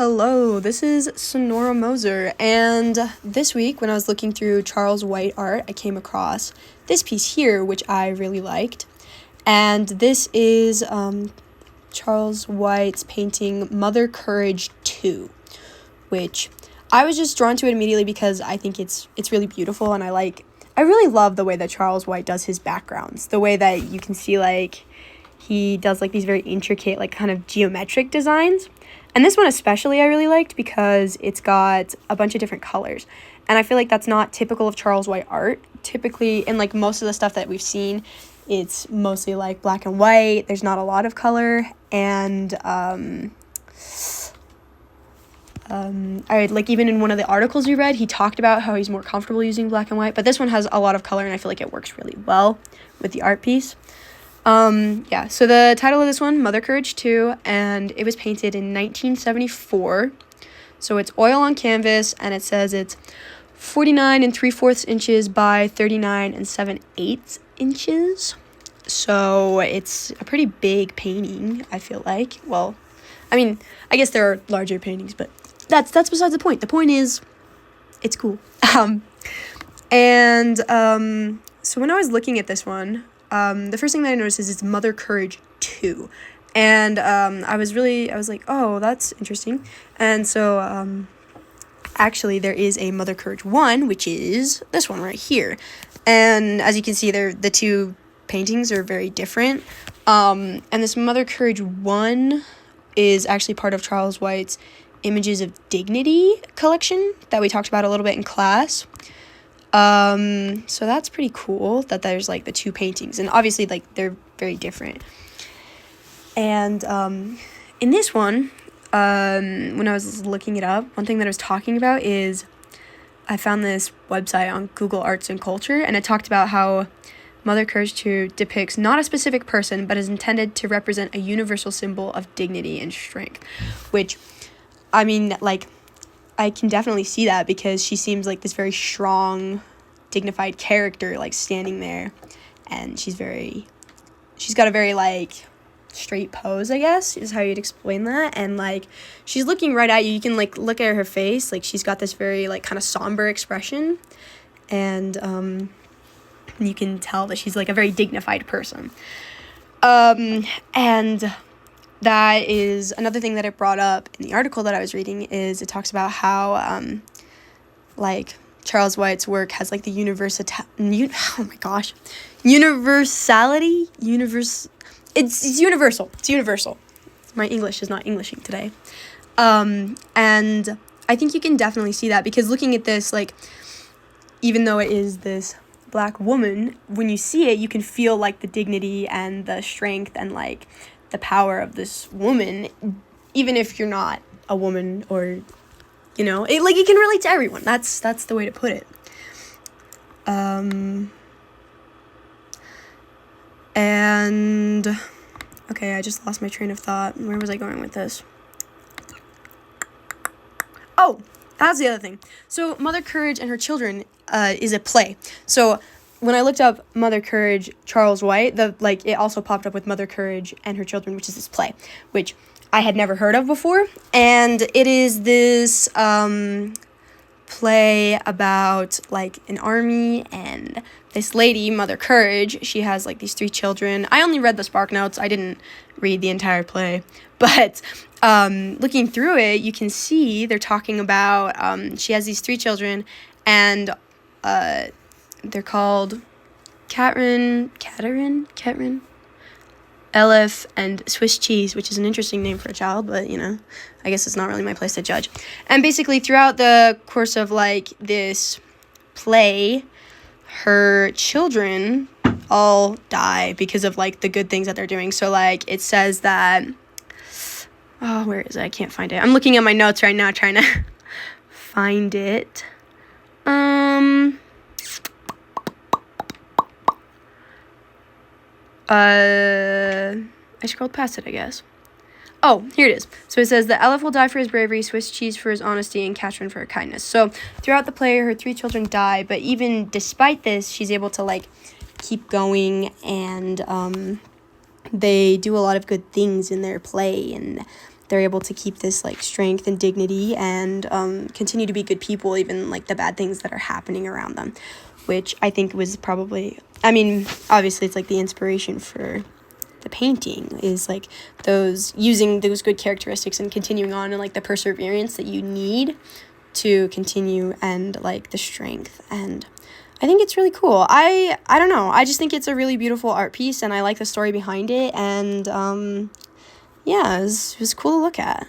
Hello, this is Sonora Moser, and this week when I was looking through Charles White art, I came across this piece here, which I really liked, and this is Charles White's painting Mother Courage 2, which I was just drawn to it immediately because I think it's really beautiful, and I really love the way that Charles White does his backgrounds, the way that you can see he does these very intricate kind of geometric designs. And this one especially I really liked because it's got a bunch of different colors. And I feel like that's not typical of Charles White art. Typically, in most of the stuff that we've seen, it's mostly black and white. There's not a lot of color. And even in one of the articles we read, he talked about how he's more comfortable using black and white. But this one has a lot of color, and I feel like it works really well with the art piece. So the title of this one, Mother Courage 2, and it was painted in 1974. So it's oil on canvas, and it says it's 49 3/4 inches by 39 7/8 inches. So it's a pretty big painting, I feel like. Well, I guess there are larger paintings, but that's besides the point. The point is, it's cool. So when I was looking at this one, the first thing that I noticed is it's Mother Courage 2. And I was like, oh, that's interesting. And so actually there is a Mother Courage 1, which is this one right here. And as you can see, the two paintings are very different. And this Mother Courage 1 is actually part of Charles White's Images of Dignity collection that we talked about a little bit in class. So that's pretty cool that there's the two paintings, and obviously they're very different. And in this one, when I was looking it up, one thing that I was talking about is I found this website on Google Arts and Culture, and it talked about how Mother Courage 2 depicts not a specific person, but is intended to represent a universal symbol of dignity and strength, which, I can definitely see that because she seems like this very strong, dignified character, standing there, and she's got a very straight pose, I guess, is how you'd explain that, and she's looking right at you. You can look at her face, she's got this very kind of somber expression, and you can tell that she's a very dignified person. And that is another thing that it brought up in the article that I was reading, is it talks about how Charles White's work has the universality. It's universal. My English is not Englishing today. And I think you can definitely see that because looking at this, even though it is this black woman, when you see it, you can feel the dignity and the strength and the power of this woman, even if you're not a woman, or it can relate to everyone. That's the way to put it. And okay, I just lost my train of thought. Where was I going with this? Oh, that's the other thing. So Mother Courage and Her Children is a play. So when I looked up Mother Courage, Charles White, it also popped up with Mother Courage and Her Children, which is this play, which I had never heard of before. And it is this play about an army, and this lady, Mother Courage, she has these 3 children. I only read the Spark Notes. I didn't read the entire play. But looking through it, you can see they're talking about she has these 3 children, and they're called Catrin, Elif, and Swiss Cheese, which is an interesting name for a child, but, I guess it's not really my place to judge. And basically, throughout the course of, this play, her children all die because of, the good things that they're doing. So, it says that... Oh, where is it? I can't find it. I'm looking at my notes right now, trying to find it. I scrolled past it, I guess. Oh, here it is. So it says that Elif will die for his bravery, Swiss Cheese for his honesty, and Catherine for her kindness. So throughout the play, her 3 children die, but even despite this, she's able to keep going, and they do a lot of good things in their play, and they're able to keep this like strength and dignity and continue to be good people, even like the bad things that are happening around them, which I think was probably, I mean, obviously it's like the inspiration for the painting is like those, using those good characteristics and continuing on, and like the perseverance that you need to continue, and like the strength. And I think it's really cool. I don't know, I just think it's a really beautiful art piece, and I like the story behind it, and yeah, it was cool to look at.